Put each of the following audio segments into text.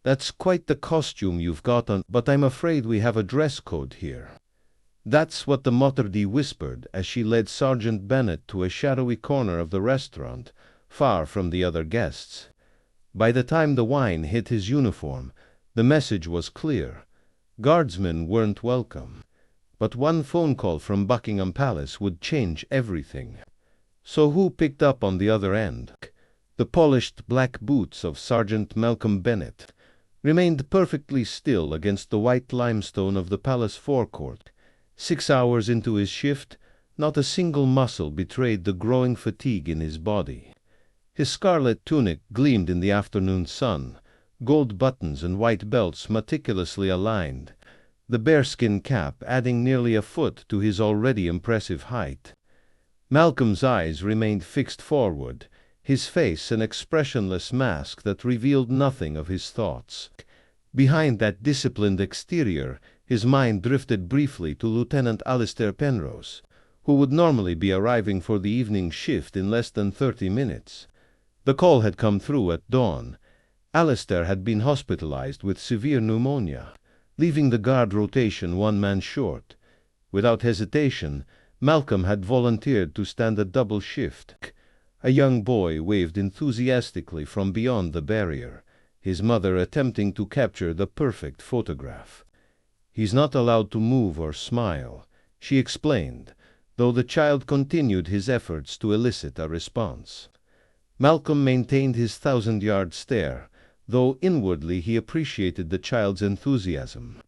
That's quite the costume you've got on, but I'm afraid we have a dress code here. That's what the Mottardy whispered as she led Sergeant Bennett to a shadowy corner of the restaurant, far from the other guests. By the time the wine hit his uniform, the message was clear. Guardsmen weren't welcome. But one phone call from Buckingham Palace would change everything. So who picked up on the other end? The polished black boots of Sergeant Malcolm Bennett remained perfectly still against the white limestone of the palace forecourt. 6 hours into his shift, not a single muscle betrayed the growing fatigue in his body. His scarlet tunic gleamed in the afternoon sun, gold buttons and white belts meticulously aligned, the bearskin cap adding nearly a foot to his already impressive height. Malcolm's eyes remained fixed forward, his face an expressionless mask that revealed nothing of his thoughts. Behind that disciplined exterior, his mind drifted briefly to Lieutenant Alistair Penrose, who would normally be arriving for the evening shift in less than 30 minutes. The call had come through at dawn. Alistair had been hospitalized with severe pneumonia, leaving the guard rotation one man short. Without hesitation, Malcolm had volunteered to stand a double shift. A young boy waved enthusiastically from beyond the barrier, his mother attempting to capture the perfect photograph. "He's not allowed to move or smile," she explained, though the child continued his efforts to elicit a response. Malcolm maintained his 1,000-yard stare, though inwardly he appreciated the child's enthusiasm.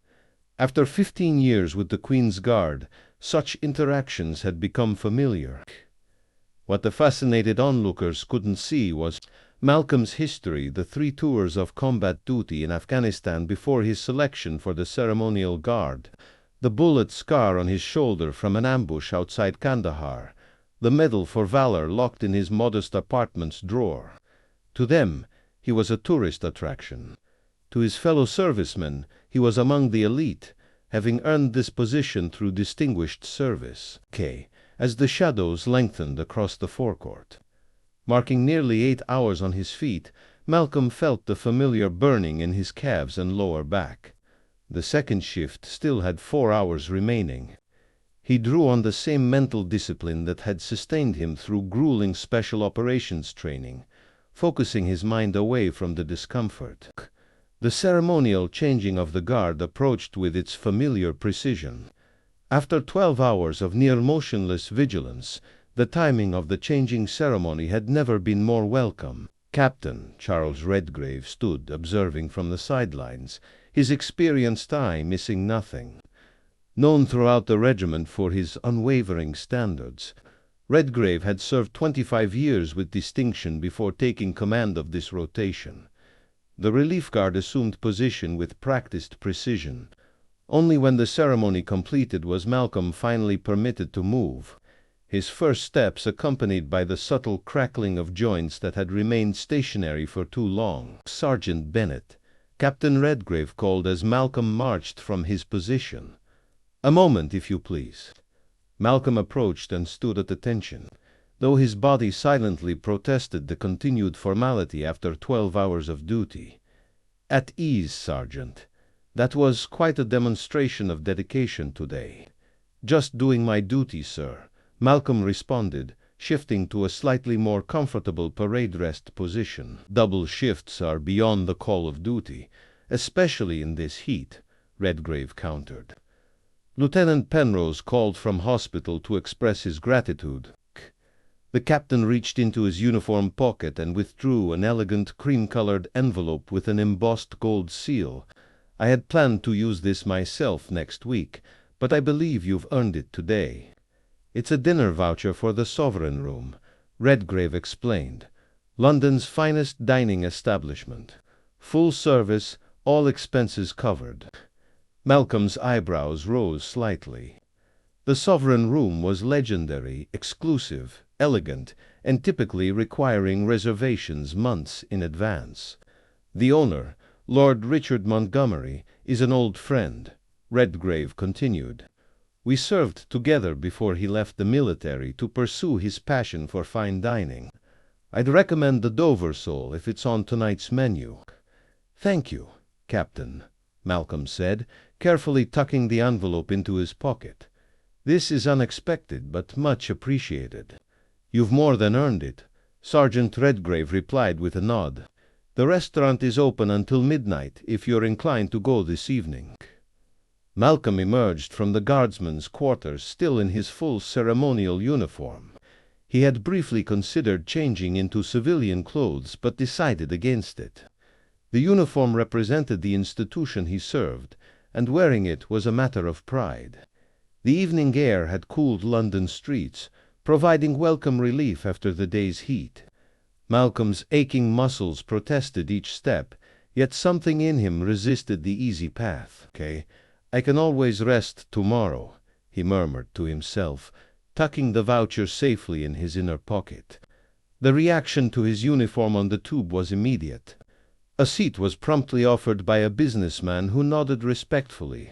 After 15 years with the Queen's Guard, such interactions had become familiar. What the fascinated onlookers couldn't see was Malcolm's history, the 3 tours of combat duty in Afghanistan before his selection for the ceremonial guard, the bullet scar on his shoulder from an ambush outside Kandahar, the medal for valor locked in his modest apartment's drawer. To them, he was a tourist attraction. To his fellow servicemen, he was among the elite, having earned this position through distinguished service. As the shadows lengthened across the forecourt, marking nearly 8 hours on his feet, Malcolm felt the familiar burning in his calves and lower back. The second shift still had 4 hours remaining. He drew on the same mental discipline that had sustained him through grueling special operations training, focusing his mind away from the discomfort. The ceremonial changing of the guard approached with its familiar precision. After 12 hours of near motionless vigilance, the timing of the changing ceremony had never been more welcome. Captain Charles Redgrave stood observing from the sidelines, his experienced eye missing nothing. Known throughout the regiment for his unwavering standards, Redgrave had served 25 years with distinction before taking command of this rotation. The relief guard assumed position with practiced precision. Only when the ceremony completed was Malcolm finally permitted to move, his first steps accompanied by the subtle crackling of joints that had remained stationary for too long. "Sergeant Bennett," Captain Redgrave called as Malcolm marched from his position. "A moment, if you please." Malcolm approached and stood at attention, though his body silently protested the continued formality after 12 hours of duty. "At ease, Sergeant. That was quite a demonstration of dedication today." "Just doing my duty, sir," Malcolm responded, shifting to a slightly more comfortable parade rest position. "Double shifts are beyond the call of duty, especially in this heat," Redgrave countered. Lieutenant Penrose called from hospital to express his gratitude. The captain reached into his uniform pocket and withdrew an elegant cream-colored envelope with an embossed gold seal. "I had planned to use this myself next week, but I believe you've earned it today." "It's a dinner voucher for the Sovereign Room," Redgrave explained. "London's finest dining establishment. Full service, all expenses covered." Malcolm's eyebrows rose slightly. The Sovereign Room was legendary, exclusive, elegant, and typically requiring reservations months in advance. "The owner, Lord Richard Montgomery, is an old friend," Redgrave continued. "We served together before he left the military to pursue his passion for fine dining. I'd recommend the Dover sole if it's on tonight's menu." "Thank you." Captain," Malcolm said, carefully tucking the envelope into his pocket. "This is unexpected, but much appreciated." "You've more than earned it," Sergeant Redgrave replied with a nod. "The restaurant is open until midnight if you're inclined to go this evening." Malcolm emerged from the guardsman's quarters still in his full ceremonial uniform. He had briefly considered changing into civilian clothes, but decided against it. The uniform represented the institution he served, and wearing it was a matter of pride. The evening air had cooled London streets, providing welcome relief after the day's heat. Malcolm's aching muscles protested each step, yet something in him resisted the easy path. "Okay, I can always rest tomorrow," he murmured to himself, tucking the voucher safely in his inner pocket. The reaction to his uniform on the tube was immediate. A seat was promptly offered by a businessman who nodded respectfully.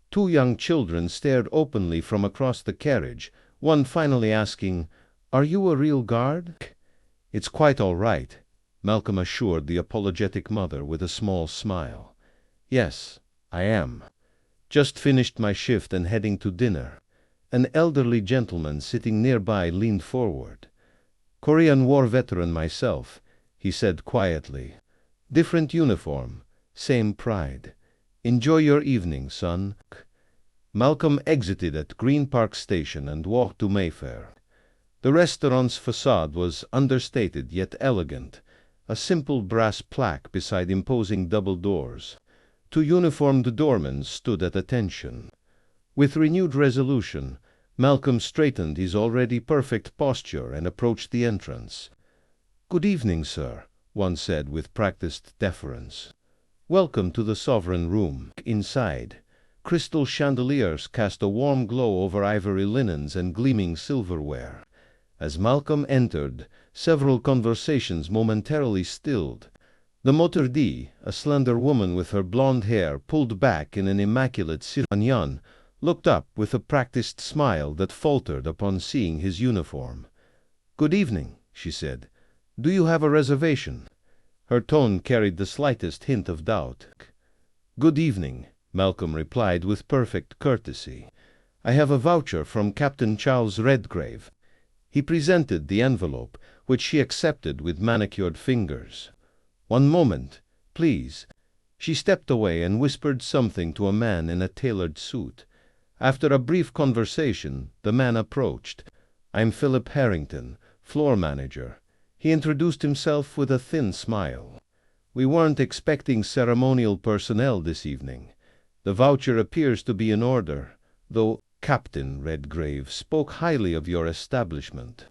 Two young children stared openly from across the carriage, one finally asking, "Are you a real guard?" "It's quite all right," Malcolm assured the apologetic mother with a small smile. "Yes, I am. Just finished my shift and heading to dinner." An elderly gentleman sitting nearby leaned forward. "Korean War veteran myself," he said quietly. "Different uniform, same pride. Enjoy your evening, son." Malcolm exited at Green Park Station and walked to Mayfair. The restaurant's facade was understated yet elegant, a simple brass plaque beside imposing double doors. Two uniformed doormen stood at attention. With renewed resolution, Malcolm straightened his already perfect posture and approached the entrance. "Good evening, sir," one said with practiced deference. "Welcome to the Sovereign Room." Inside, crystal chandeliers cast a warm glow over ivory linens and gleaming silverware. As Malcolm entered, several conversations momentarily stilled. The maître d', a slender woman with her blonde hair pulled back in an immaculate chignon, looked up with a practiced smile that faltered upon seeing his uniform. "Good evening," she said. "Do you have a reservation?" Her tone carried the slightest hint of doubt. "Good evening," Malcolm replied with perfect courtesy. "I have a voucher from Captain Charles Redgrave." He presented the envelope, which she accepted with manicured fingers. "One moment, please." She stepped away and whispered something to a man in a tailored suit. After a brief conversation, the man approached. "I'm Philip Harrington, floor manager." He introduced himself with a thin smile. "We weren't expecting ceremonial personnel this evening. The voucher appears to be in order, though Captain Redgrave spoke highly of your establishment."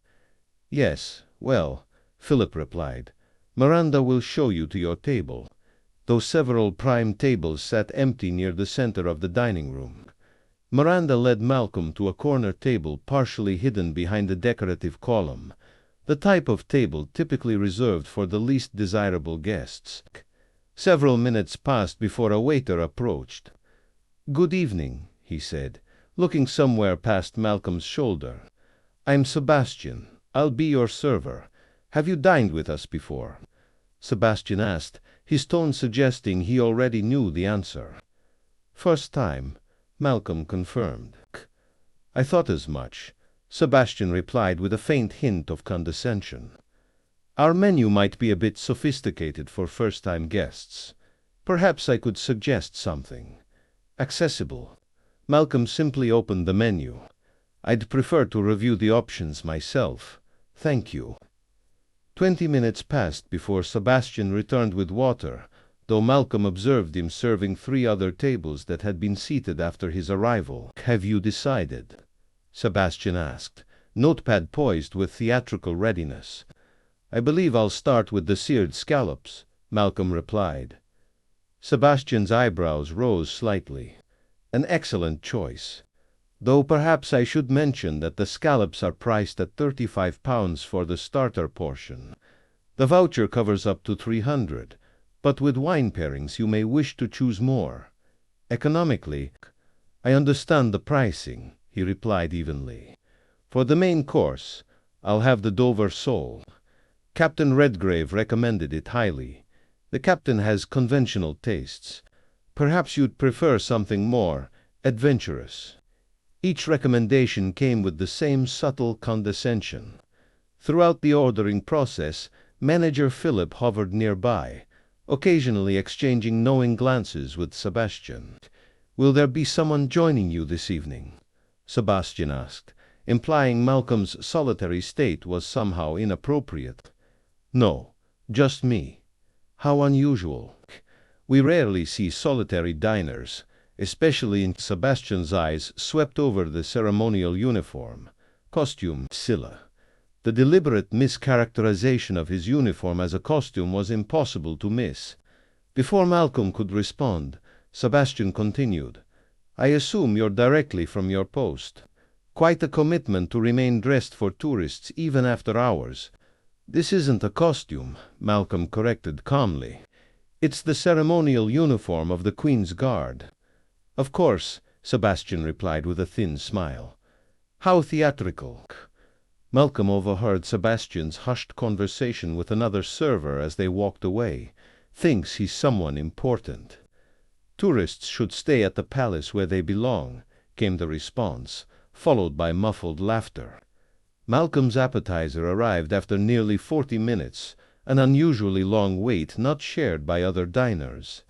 "Yes, well," Philip replied, "Miranda will show you to your table," though several prime tables sat empty near the center of the dining room. Miranda led Malcolm to a corner table partially hidden behind a decorative column, the type of table typically reserved for the least desirable guests. Several minutes passed before a waiter approached. "Good evening," he said, looking somewhere past Malcolm's shoulder. "I'm Sebastian. I'll be your server. Have you dined with us before?" Sebastian asked, his tone suggesting he already knew the answer. "First time," Malcolm confirmed. "I thought as much," Sebastian replied with a faint hint of condescension. "Our menu might be a bit sophisticated for first-time guests. Perhaps I could suggest something accessible." Malcolm simply opened the menu. "I'd prefer to review the options myself. Thank you." 20 minutes passed before Sebastian returned with water, though Malcolm observed him serving 3 other tables that had been seated after his arrival. "Have you decided?" Sebastian asked, notepad poised with theatrical readiness. "I believe I'll start with the seared scallops," Malcolm replied. Sebastian's eyebrows rose slightly. "An excellent choice. Though perhaps I should mention that the scallops are priced at £35 for the starter portion. The voucher covers up to 300, but with wine pairings you may wish to choose more. Economically, I understand the pricing," he replied evenly. "For the main course, I'll have the Dover sole. Captain Redgrave recommended it highly. The captain has conventional tastes. Perhaps you'd prefer something more adventurous." Each recommendation came with the same subtle condescension. Throughout the ordering process, Manager Philip hovered nearby, occasionally exchanging knowing glances with Sebastian. "Will there be someone joining you this evening?" Sebastian asked, implying Malcolm's solitary state was somehow inappropriate. "No, just me." "How unusual. We rarely see solitary diners," especially in Sebastian's eyes swept over the ceremonial uniform. Costume Scylla. The deliberate mischaracterization of his uniform as a costume was impossible to miss. Before Malcolm could respond, Sebastian continued, "I assume you're directly from your post. Quite a commitment to remain dressed for tourists even after hours." "This isn't a costume," Malcolm corrected calmly. "It's the ceremonial uniform of the Queen's Guard." "Of course," Sebastian replied with a thin smile. "How theatrical." Malcolm overheard Sebastian's hushed conversation with another server as they walked away. "Thinks he's someone important." "Tourists should stay at the palace where they belong," came the response, followed by muffled laughter. Malcolm's appetizer arrived after nearly 40 minutes, an unusually long wait not shared by other diners.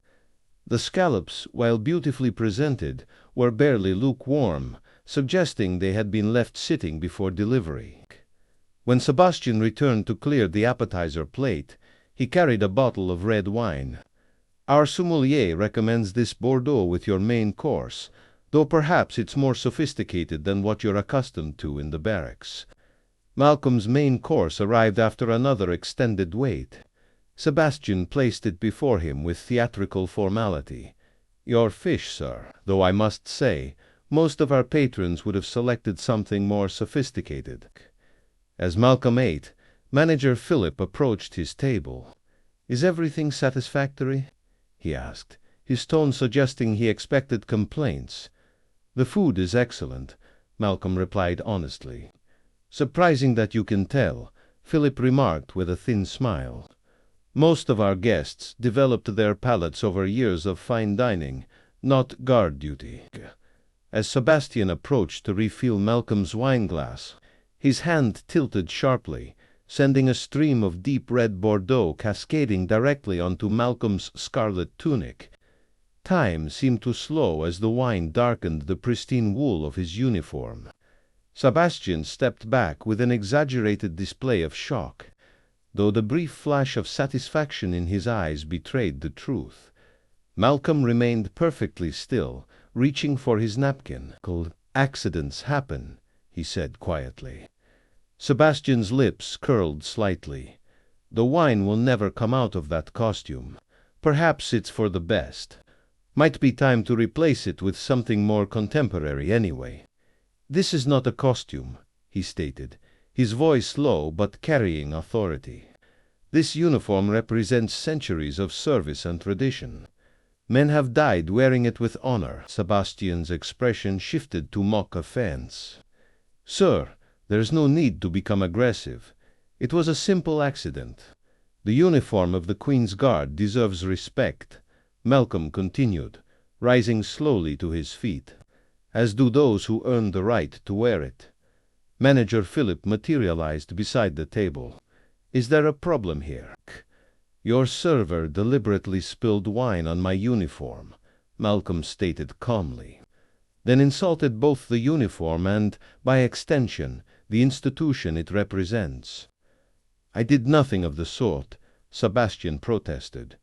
The scallops, while beautifully presented, were barely lukewarm, suggesting they had been left sitting before delivery. When Sebastian returned to clear the appetizer plate, he carried a bottle of red wine. "Our sommelier recommends this Bordeaux with your main course, though perhaps it's more sophisticated than what you're accustomed to in the barracks." Malcolm's main course arrived after another extended wait. Sebastian placed it before him with theatrical formality. "Your fish, sir, though I must say, most of our patrons would have selected something more sophisticated." As Malcolm ate, Manager Philip approached his table. "Is everything satisfactory?" he asked, his tone suggesting he expected complaints. "The food is excellent," Malcolm replied honestly. "Surprising that you can tell," Philip remarked with a thin smile. "Most of our guests developed their palates over years of fine dining, not guard duty." As Sebastian approached to refill Malcolm's wineglass, his hand tilted sharply, sending a stream of deep red Bordeaux cascading directly onto Malcolm's scarlet tunic. Time seemed to slow as the wine darkened the pristine wool of his uniform. Sebastian stepped back with an exaggerated display of shock, though the brief flash of satisfaction in his eyes betrayed the truth. Malcolm remained perfectly still, reaching for his napkin. "Accidents happen," he said quietly. Sebastian's lips curled slightly. "The wine will never come out of that costume. Perhaps it's for the best. Might be time to replace it with something more contemporary anyway." "This is not a costume," he stated, his voice low but carrying authority. "This uniform represents centuries of service and tradition. Men have died wearing it with honor." Sebastian's expression shifted to mock offense. "Sir, there's no need to become aggressive. It was a simple accident. The uniform of the Queen's Guard deserves respect," Malcolm continued, rising slowly to his feet, "as do those who earn the right to wear it." Manager Philip materialized beside the table. "Is there a problem here?" "Your server deliberately spilled wine on my uniform," Malcolm stated calmly. "Then insulted both the uniform and, by extension, the institution it represents." "I did nothing of the sort," Sebastian protested.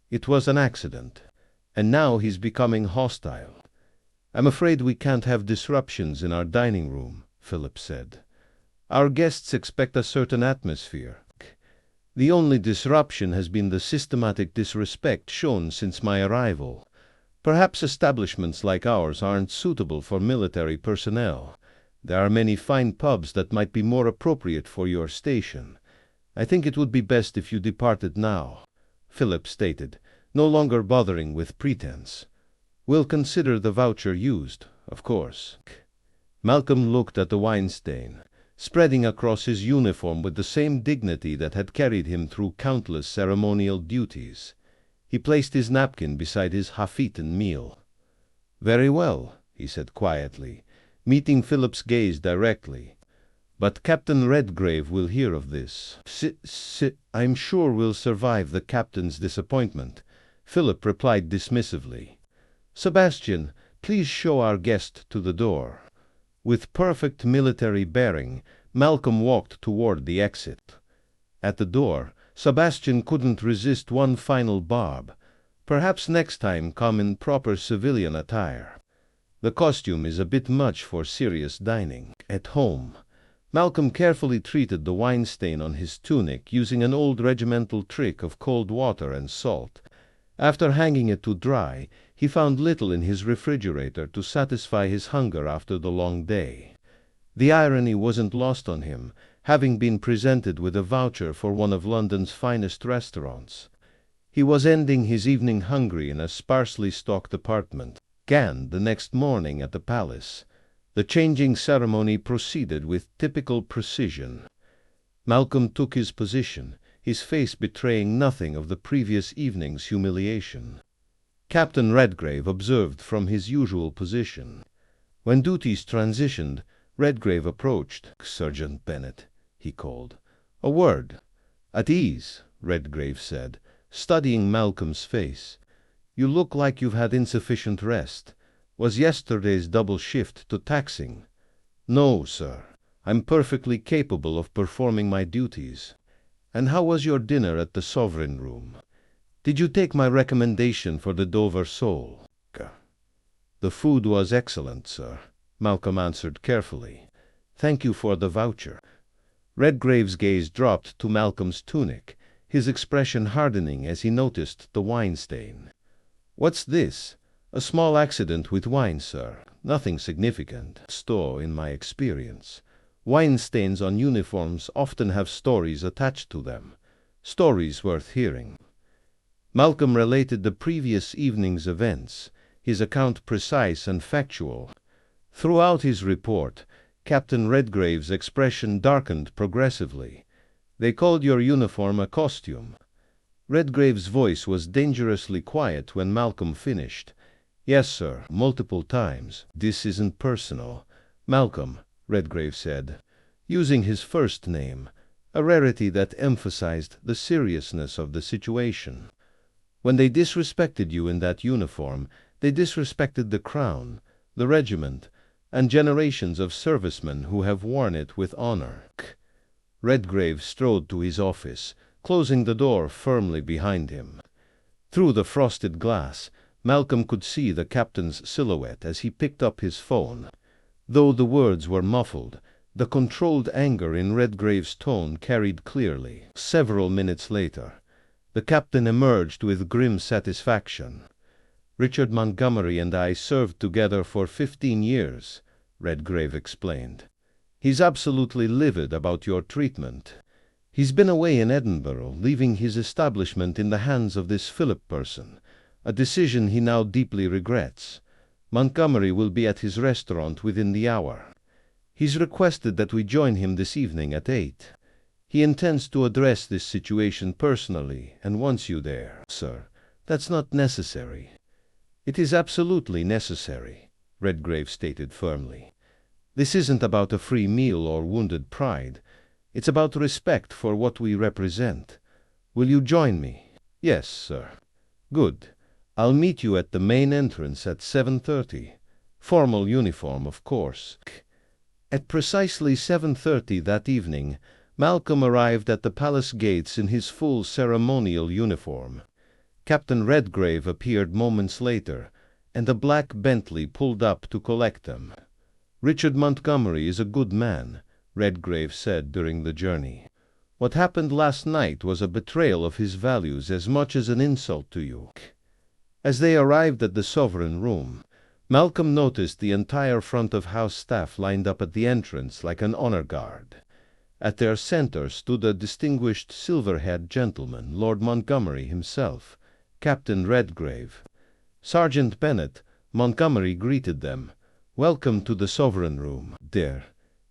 "It was an accident. And now he's becoming hostile." "I'm afraid we can't have disruptions in our dining room," Philip said. "Our guests expect a certain atmosphere. The only disruption has been the systematic disrespect shown since my arrival. Perhaps establishments like ours aren't suitable for military personnel. There are many fine pubs that might be more appropriate for your station. I think it would be best if you departed now," Philip stated, no longer bothering with pretense. "We'll consider the voucher used, of course." Malcolm looked at the wine stain, spreading across his uniform with the same dignity that had carried him through countless ceremonial duties. He placed his napkin beside his half-eaten meal. "Very well," he said quietly, meeting Philip's gaze directly. "But Captain Redgrave will hear of this." "I'm sure we'll survive the captain's disappointment," Philip replied dismissively. "Sebastian, please show our guest to the door." With perfect military bearing, Malcolm walked toward the exit. At the door, Sebastian couldn't resist one final barb. "Perhaps next time come in proper civilian attire. The costume is a bit much for serious dining at home." Malcolm carefully treated the wine stain on his tunic using an old regimental trick of cold water and salt. After hanging it to dry, he found little in his refrigerator to satisfy his hunger after the long day. The irony wasn't lost on him, having been presented with a voucher for one of London's finest restaurants. He was ending his evening hungry in a sparsely stocked apartment. Again, the next morning at the palace, the changing ceremony proceeded with typical precision. Malcolm took his position, his face betraying nothing of the previous evening's humiliation. Captain Redgrave observed from his usual position. When duties transitioned, Redgrave approached. "Sergeant Bennet," he called. "A word." "At ease," Redgrave said, studying Malcolm's face. "You look like you've had insufficient rest. Was yesterday's double shift too taxing?" "No, sir. I'm perfectly capable of performing my duties." "And how was your dinner at the Sovereign Room? Did you take my recommendation for the Dover sole?" "The food was excellent, sir," Malcolm answered carefully. "Thank you for the voucher." Redgrave's gaze dropped to Malcolm's tunic, his expression hardening as he noticed the wine stain. "What's this?" "A small accident with wine, sir. Nothing significant, in my experience. Wine stains on uniforms often have stories attached to them. Stories worth hearing." Malcolm related the previous evening's events, his account precise and factual. Throughout his report, Captain Redgrave's expression darkened progressively. "They called your uniform a costume." Redgrave's voice was dangerously quiet when Malcolm finished. "Yes, sir, multiple times. This isn't personal, Malcolm," Redgrave said, using his first name, a rarity that emphasized the seriousness of the situation. "When they disrespected you in that uniform, they disrespected the Crown, the regiment, and generations of servicemen who have worn it with honor." Redgrave strode to his office, closing the door firmly behind him. Through the frosted glass, Malcolm could see the captain's silhouette as he picked up his phone. Though the words were muffled, the controlled anger in Redgrave's tone carried clearly. Several minutes later, the captain emerged with grim satisfaction. "Richard Montgomery and I served together for 15 years, Redgrave explained. "He's absolutely livid about your treatment. He's been away in Edinburgh, leaving his establishment in the hands of this Philip person, a decision he now deeply regrets. Montgomery will be at his restaurant within the hour. He's requested that we join him this evening at 8. He intends to address this situation personally and wants you there." "Sir, that's not necessary." "It is absolutely necessary," Redgrave stated firmly. "This isn't about a free meal or wounded pride. It's about respect for what we represent. Will you join me?" "Yes, sir." "Good. I'll meet you at the main entrance at 7:30. Formal uniform, of course." At precisely 7:30 that evening, Malcolm arrived at the palace gates in his full ceremonial uniform. Captain Redgrave appeared moments later, and a black Bentley pulled up to collect them. "Richard Montgomery is a good man," Redgrave said during the journey. "What happened last night was a betrayal of his values as much as an insult to you." As they arrived at the Sovereign Room, Malcolm noticed the entire front-of-house staff lined up at the entrance like an honor guard. At their center stood a distinguished silver-haired gentleman, Lord Montgomery himself, Captain Redgrave. "Sergeant Bennet," Montgomery greeted them. "Welcome to the Sovereign Room." There,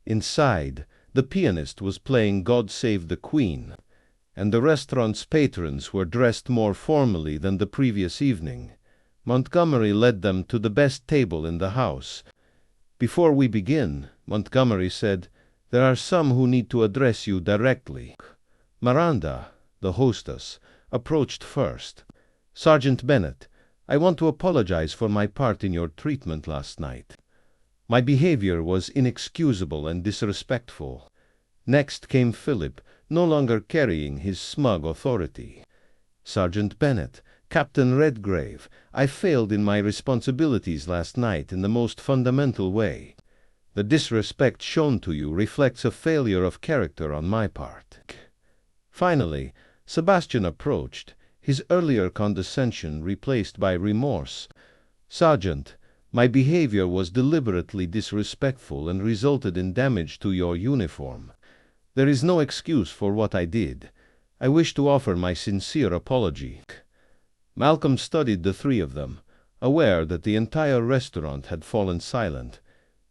inside, the pianist was playing "God Save the Queen." and the restaurant's patrons were dressed more formally than the previous evening. Montgomery led them to the best table in the house. "Before we begin," Montgomery said, "there are some who need to address you directly." Miranda, the hostess, approached first. "Sergeant Bennett, I want to apologize for my part in your treatment last night. My behavior was inexcusable and disrespectful." Next came Philip, no longer carrying his smug authority. "Sergeant Bennett, Captain Redgrave, I failed in my responsibilities last night in the most fundamental way. The disrespect shown to you reflects a failure of character on my part." Finally, Sebastian approached, his earlier condescension replaced by remorse. "Sergeant, my behavior was deliberately disrespectful and resulted in damage to your uniform. There is no excuse for what I did. I wish to offer my sincere apology." Malcolm studied the three of them, aware that the entire restaurant had fallen silent.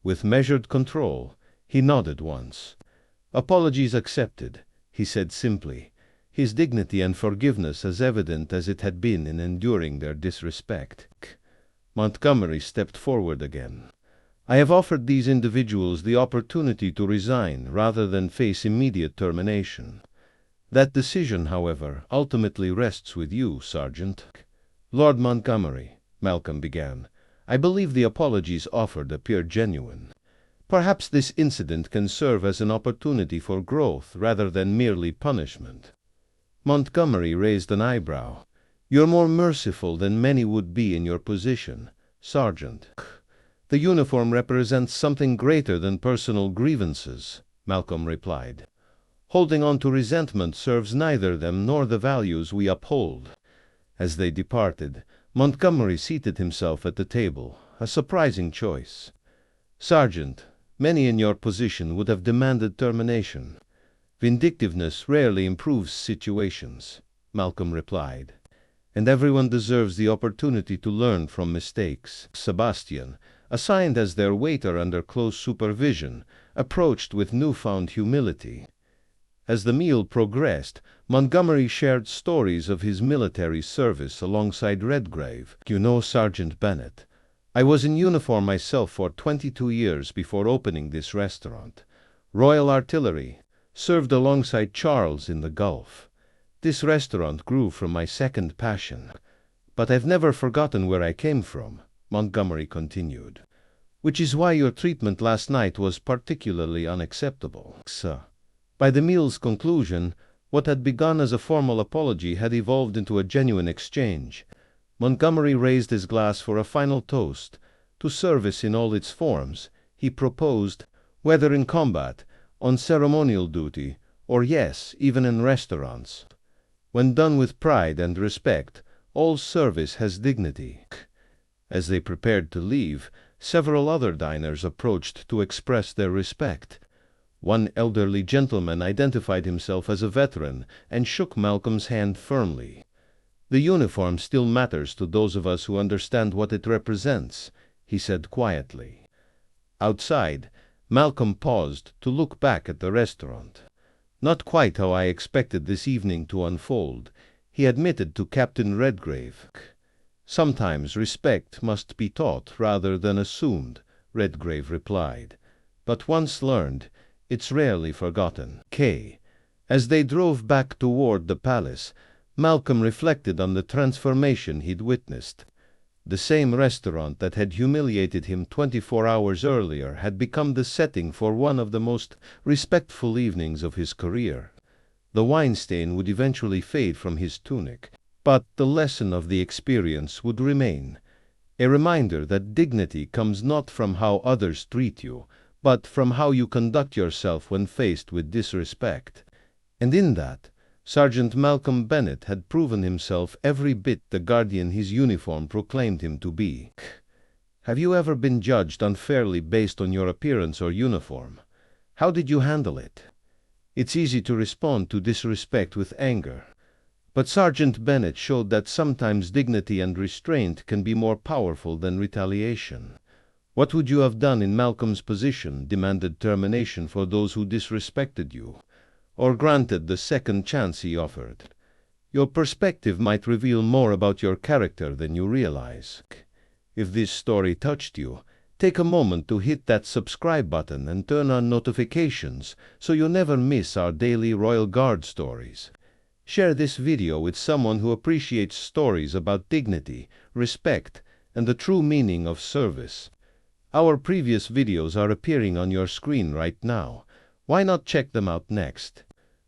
With measured control, he nodded once. "Apologies accepted," he said simply, his dignity and forgiveness as evident as it had been in enduring their disrespect. Montgomery stepped forward again. "I have offered these individuals the opportunity to resign rather than face immediate termination. That decision, however, ultimately rests with you, Sergeant." "Lord Montgomery," Malcolm began, "I believe the apologies offered appear genuine. Perhaps this incident can serve as an opportunity for growth rather than merely punishment." Montgomery raised an eyebrow. "You're more merciful than many would be in your position, Sergeant." "The uniform represents something greater than personal grievances," Malcolm replied. "Holding on to resentment serves neither them nor the values we uphold." As they departed, Montgomery seated himself at the table, a surprising choice. "Sergeant, many in your position would have demanded termination. Vindictiveness rarely improves situations," Malcolm replied. "And everyone deserves the opportunity to learn from mistakes." Sebastian, assigned as their waiter under close supervision, approached with newfound humility. As the meal progressed, Montgomery shared stories of his military service alongside Redgrave. "You know, Sergeant Bennett, I was in uniform myself for 22 years before opening this restaurant. Royal Artillery, served alongside Charles in the Gulf. This restaurant grew from my second passion. But I've never forgotten where I came from," Montgomery continued. "Which is why your treatment last night was particularly unacceptable, sir." By the meal's conclusion, what had begun as a formal apology had evolved into a genuine exchange. Montgomery raised his glass for a final toast. To service in all its forms, he proposed, whether in combat, on ceremonial duty, or yes, even in restaurants. When done with pride and respect, all service has dignity. As they prepared to leave, several other diners approached to express their respect. One elderly gentleman identified himself as a veteran and shook Malcolm's hand firmly. "The uniform still matters to those of us who understand what it represents," he said quietly. Outside, Malcolm paused to look back at the restaurant. "Not quite how I expected this evening to unfold," he admitted to Captain Redgrave. "Sometimes respect must be taught rather than assumed," Redgrave replied. "But once learned, it's rarely forgotten." As they drove back toward the palace, Malcolm reflected on the transformation he'd witnessed. The same restaurant that had humiliated him 24 hours earlier had become the setting for one of the most respectful evenings of his career. The wine stain would eventually fade from his tunic, but the lesson of the experience would remain. A reminder that dignity comes not from how others treat you, but from how you conduct yourself when faced with disrespect. And in that, Sergeant Malcolm Bennett had proven himself every bit the guardian his uniform proclaimed him to be. Have you ever been judged unfairly based on your appearance or uniform? How did you handle it? It's easy to respond to disrespect with anger. But Sergeant Bennett showed that sometimes dignity and restraint can be more powerful than retaliation. What would you have done in Malcolm's position? Demanded termination for those who disrespected you? or granted the second chance he offered. Your perspective might reveal more about your character than you realize. If this story touched you, take a moment to hit that subscribe button and turn on notifications so you never miss our daily Royal Guard stories. Share this video with someone who appreciates stories about dignity, respect, and the true meaning of service. Our previous videos are appearing on your screen right now. Why not check them out next?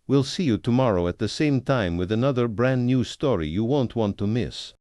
We'll see you tomorrow at the same time with another brand new story you won't want to miss.